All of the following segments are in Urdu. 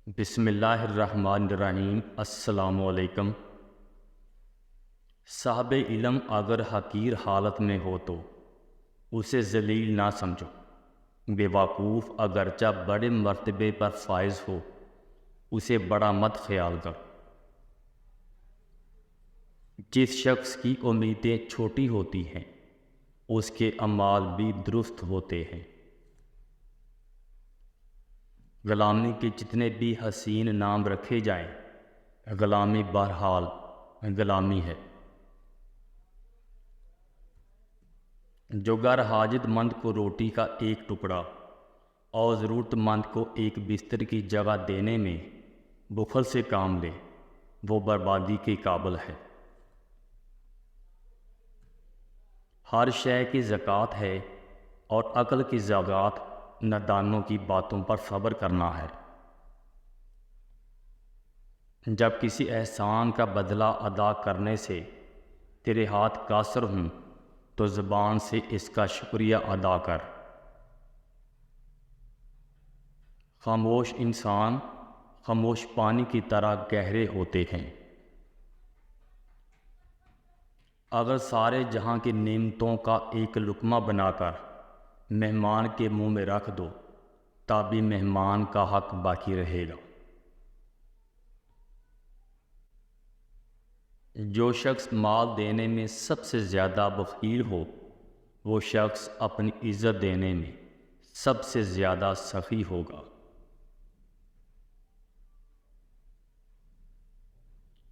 بسم اللہ الرحمن الرحیم۔ السلام علیکم۔ صاحب علم اگر حقیر حالت میں ہو تو اسے ذلیل نہ سمجھو، بے وقوف اگرچہ بڑے مرتبے پر فائز ہو اسے بڑا مت خیال کرو۔ جس شخص کی امیدیں چھوٹی ہوتی ہیں اس کے اعمال بھی درست ہوتے ہیں۔ غلامی کے جتنے بھی حسین نام رکھے جائیں، غلامی بہرحال غلامی ہے۔ جو گھر حاجت مند کو روٹی کا ایک ٹکڑا اور ضرورت مند کو ایک بستر کی جگہ دینے میں بخل سے کام لے وہ بربادی کے قابل ہے۔ ہر شے کی زکوٰۃ ہے اور عقل کی زکوٰۃ نادانوں کی باتوں پر صبر کرنا ہے۔ جب کسی احسان کا بدلہ ادا کرنے سے تیرے ہاتھ قاصر ہوں تو زبان سے اس کا شکریہ ادا کر۔ خاموش انسان خاموش پانی کی طرح گہرے ہوتے ہیں۔ اگر سارے جہاں کی نعمتوں کا ایک لقمہ بنا کر مہمان کے منہ میں رکھ دو تبھی مہمان کا حق باقی رہے گا۔ جو شخص مال دینے میں سب سے زیادہ بخیل ہو وہ شخص اپنی عزت دینے میں سب سے زیادہ سخی ہوگا۔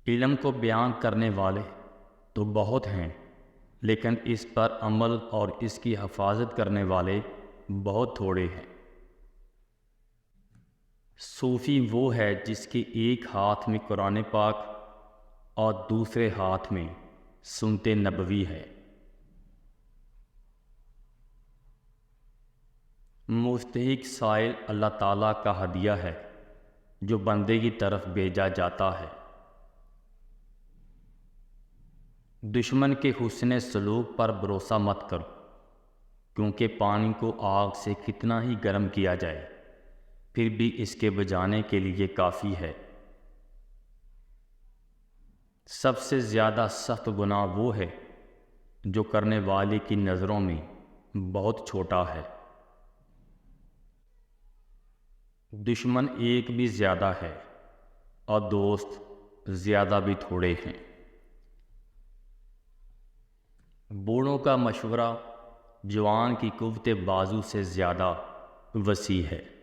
علم کو بیان کرنے والے تو بہت ہیں لیکن اس پر عمل اور اس کی حفاظت کرنے والے بہت تھوڑے ہیں۔ صوفی وہ ہے جس کے ایک ہاتھ میں قرآن پاک اور دوسرے ہاتھ میں سنت نبوی ہے۔ مستحق سائل اللہ تعالیٰ کا ہدیہ ہے جو بندے کی طرف بھیجا جاتا ہے۔ دشمن کے حسن سلوک پر بھروسہ مت کرو کیونکہ پانی کو آگ سے کتنا ہی گرم کیا جائے پھر بھی اس کے بجھانے کے لیے کافی ہے۔ سب سے زیادہ سخت گناہ وہ ہے جو کرنے والے کی نظروں میں بہت چھوٹا ہے۔ دشمن ایک بھی زیادہ ہے اور دوست زیادہ بھی تھوڑے ہیں۔ بوڑھوں کا مشورہ جوان کی قوت بازو سے زیادہ وسیع ہے۔